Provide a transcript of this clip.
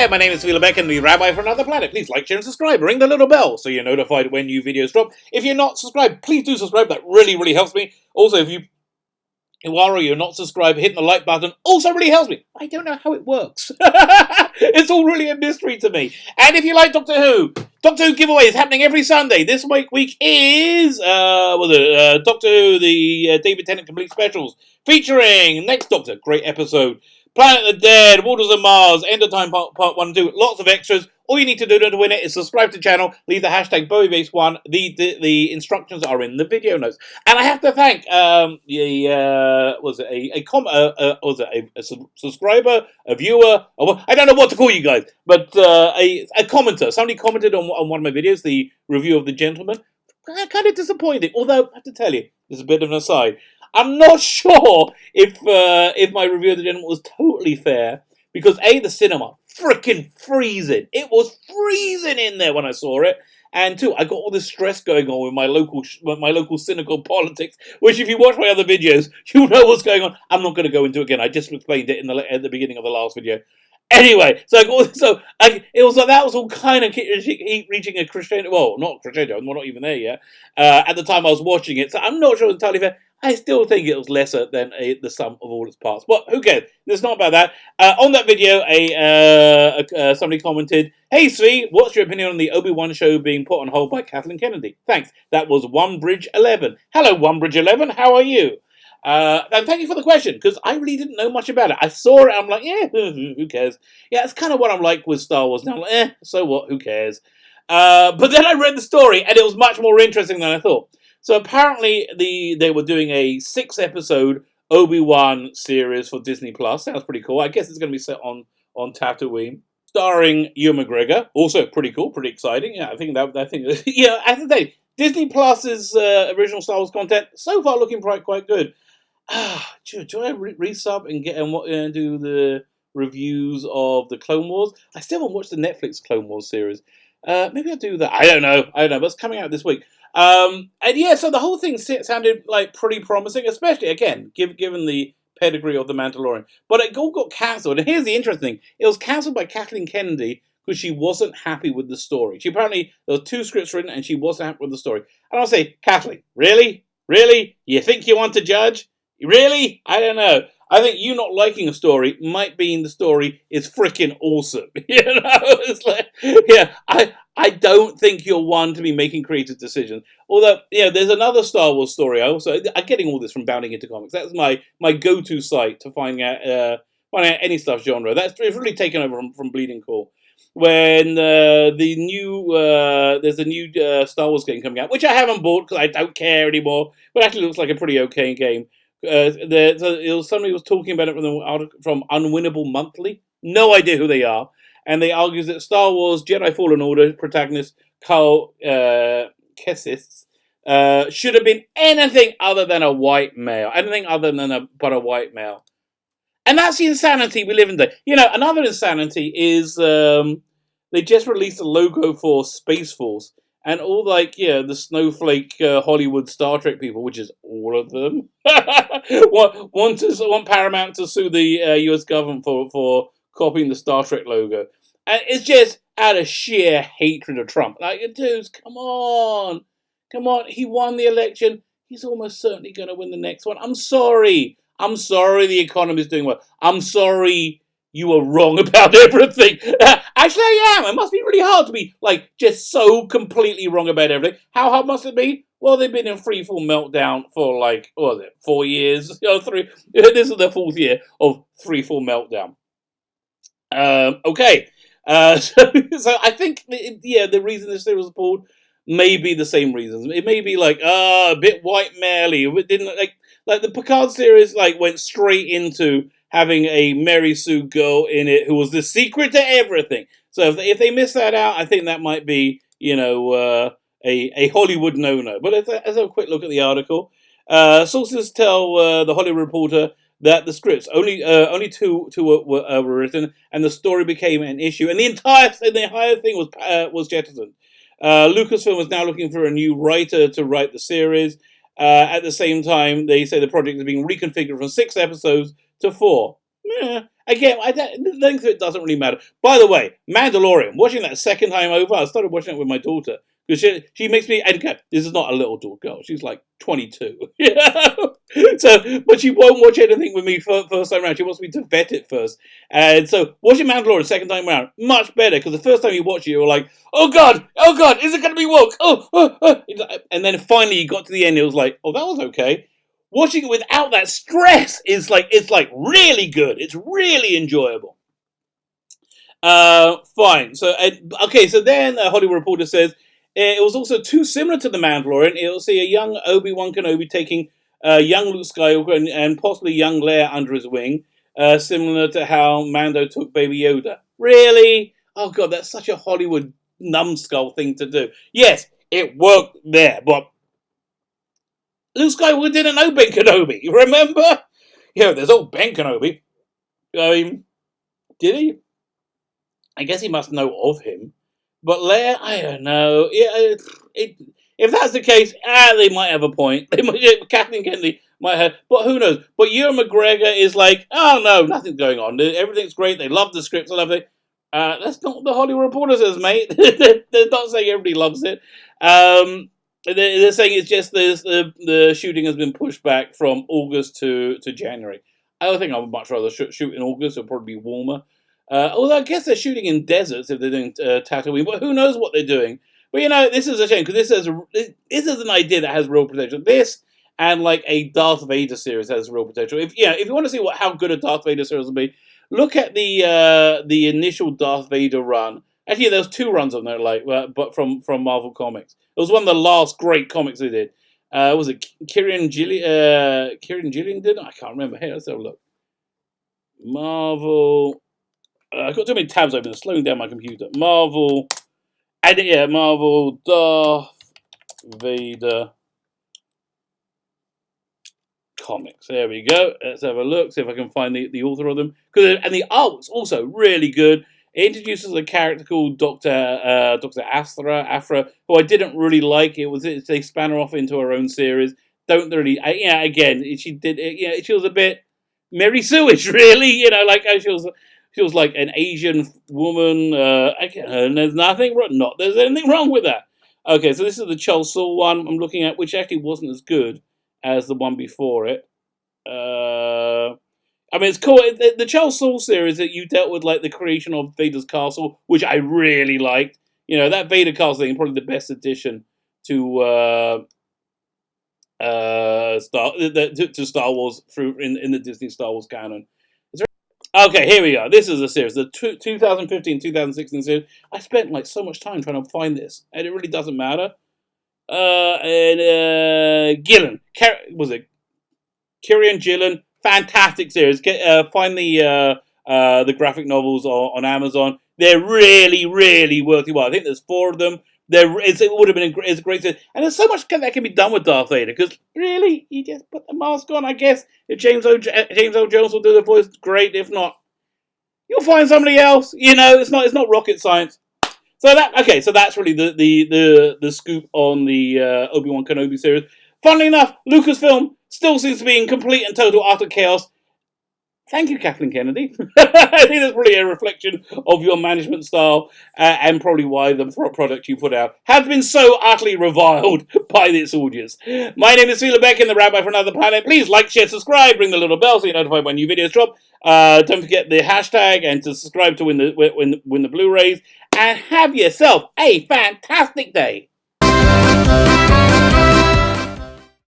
there, my name is Beck and the Rabbi for Another Planet. Please like, share and subscribe. Ring the little bell so you're notified when new videos drop. If you're not subscribed, please do subscribe. That really, really helps me. Also, if you are or you're not subscribed, hitting the like button also really helps me. I don't know how it works. It's all really a mystery to me. And if you like Doctor Who giveaway is happening every Sunday. This week is Doctor Who, the David Tennant Complete Specials, featuring Next Doctor, great episode, Planet of the Dead, Waters of Mars, End of Time Part 1 and 2, lots of extras. All you need to do to win it is subscribe to the channel, leave the hashtag BowieBase1. The instructions are in the video notes. And I have to thank a subscriber, a viewer, I don't know what to call you guys, but a commenter. Somebody commented on one of my videos, the review of The Gentleman. Kind of disappointed, although I have to tell you, there's a bit of an aside. I'm not sure if my review of The Gentleman was totally fair, because A, the cinema, freaking freezing. It was freezing in there when I saw it. And two, I got all this stress going on with my local cynical politics, which if you watch my other videos, you'll know what's going on. I'm not going to go into it again. I just explained it at the beginning of the last video. Anyway, it was like that was all kind of reaching a crescendo. Well, not crescendo. I'm not even there yet. At the time I was watching it, so I'm not sure it's entirely fair. I still think it was lesser than the sum of all its parts. But who cares? It's not about that. On that video, somebody commented, "Hey, Svi, what's your opinion on the Obi Wan show being put on hold by Kathleen Kennedy?" Thanks. That was OneBridge11. Hello, OneBridge11. How are you? And thank you for the question, because I really didn't know much about it. I saw it, I'm like, yeah, who cares? Yeah, it's kind of what I'm like with Star Wars now. I'm like, so what? Who cares? But then I read the story, and it was much more interesting than I thought. So apparently they were doing a 6-episode Obi-Wan series for Disney Plus. Sounds pretty cool. I guess it's going to be set on Tatooine, starring Ewan McGregor. Also pretty cool, pretty exciting. Yeah, I think yeah. As I say, Disney Plus's original Star Wars content so far looking quite good. Do I resub and do the reviews of the Clone Wars? I still haven't watched the Netflix Clone Wars series. Maybe I'll do that. I don't know, but it's coming out this week. And yeah, so the whole thing sounded like pretty promising, especially, again, given the pedigree of The Mandalorian. But it all got cancelled. And here's the interesting thing. It was cancelled by Kathleen Kennedy because she wasn't happy with the story. There were 2 scripts written and she wasn't happy with the story. And I'll say, Kathleen, really? Really? You think you want to judge? Really? I don't know. I think you not liking a story might mean the story is freaking awesome. You know, it's like, yeah, I don't think you're one to be making creative decisions. Although, yeah, there's another Star Wars story. I'm getting all this from Bounding Into Comics. That's my go-to site to find out any stuff genre. It's really taken over from Bleeding Cool. When there's a new Star Wars game coming out, which I haven't bought because I don't care anymore, but actually looks like a pretty okay game. Somebody was talking about it from Unwinnable Monthly. No idea who they are. And they argue that Star Wars Jedi Fallen Order protagonist Carl Kessis should have been anything other than a white male. Anything other than a white male. And that's the insanity we live in today. You know, another insanity is they just released a logo for Space Force. And all the snowflake Hollywood Star Trek people, which is all of them, want Paramount to sue the US government for copying the Star Trek logo. And it's just out of sheer hatred of Trump. Like, dudes, come on. He won the election. He's almost certainly going to win the next one. I'm sorry the economy's doing well. I'm sorry you were wrong about everything. Actually, I am. It must be really hard to be, just so completely wrong about everything. How hard must it be? Well, they've been in freefall meltdown for, 4 years? 3. This is the 4th year of freefall meltdown. Okay. So I think, the reason this series was pulled may be the same reasons. It may be a bit white male-y. It didn't, the Picard series, went straight into having a Mary Sue girl in it who was the secret to everything. So if they miss that out, I think that might be, a Hollywood no-no. But let's have a quick look at the article. Sources tell the Hollywood Reporter that the scripts, only 2 were written, and the story became an issue, and the entire thing was jettisoned. Lucasfilm is now looking for a new writer to write the series. At the same time, they say the project is being reconfigured from 6 episodes to 4. Yeah. Again, the length of it doesn't really matter. By the way, Mandalorian, watching that second time over, I started watching it with my daughter. Because she makes me, and this is not a little girl, she's like 22. You know? So, but she won't watch anything with me first time around. She wants me to vet it first. And so, watching Mandalorian second time around, much better. Because the first time you watch it, you were like, oh God, is it going to be woke? And then finally you got to the end, it was like, oh, that was okay. Watching it without that stress is like, it's like really good. It's really enjoyable. Fine. So, okay, so then Hollywood Reporter says, it was also too similar to The Mandalorian. It'll see a young Obi Wan Kenobi taking young Luke Skywalker and possibly young Leia under his wing, similar to how Mando took Baby Yoda. Really? Oh God, that's such a Hollywood numbskull thing to do. Yes, it worked there, but Luke Skywalker didn't know Ben Kenobi. Remember? Yeah, there's old Ben Kenobi. I mean, did he? I guess he must know of him. But Leia, I don't know. If that's the case, they might have a point. Kathleen Kennedy might have, but who knows? But Ewan McGregor is like, oh no, nothing's going on. Everything's great. They love the scripts. I love it. That's not what the Hollywood Reporter says, mate. They're not saying everybody loves it. They're saying it's just the shooting has been pushed back from August to January. I don't think I would much rather shoot in August. It'll probably be warmer. Although I guess they're shooting in deserts if they're doing Tatooine, but who knows what they're doing. But this is a shame because this is an idea that has real potential. This and like a Darth Vader series has real potential. If you want to see how good a Darth Vader series will be, look at the initial Darth Vader run. Actually, there was 2 runs on there, but from Marvel Comics. It was one of the last great comics they did. Was it Kieran Gillian did? I can't remember. Hey, let's have a look. Marvel. I've got too many tabs open. It's slowing down my computer. Marvel Darth Vader comics. There we go. Let's have a look. See if I can find the author of them. And the art was also really good. It introduces a character called Dr. Afra, who I didn't really like. They span her off into her own series. Don't really. Again, she did. She was a bit Mary Sue-ish, really. She was like an Asian woman, and there's there's anything wrong with that. Okay, so this is the Chol Soul one I'm looking at, which actually wasn't as good as the one before it. I mean, it's cool. The Chol Soul series that you dealt with, like the creation of Vader's castle, which I really liked. That Vader castle thing, probably the best addition to Star Wars through in the Disney Star Wars canon. Okay, here we are. This is a series, the 2015-2016 series. I spent like so much time trying to find this, and it really doesn't matter. Gillen, was it Kieran Gillen? Fantastic series. Find the graphic novels on Amazon. They're really, really worthwhile. I think there's 4 of them. It would have been a great series. And there's so much that can be done with Darth Vader, because really, you just put the mask on. I guess if James Earl Jones will do the voice, great. If not, you'll find somebody else. It's not rocket science. So that's really the scoop on the Obi Wan Kenobi series. Funnily enough, Lucasfilm still seems to be in complete and total utter chaos. Thank you, Kathleen Kennedy. I think that's probably a reflection of your management style and probably why the product you put out has been so utterly reviled by its audience. My name is Phila Beck in the Rabbi for Another Planet. Please like, share, subscribe, ring the little bell so you're notified when new videos drop. Don't forget the hashtag and to subscribe to win the Blu-rays. And have yourself a fantastic day.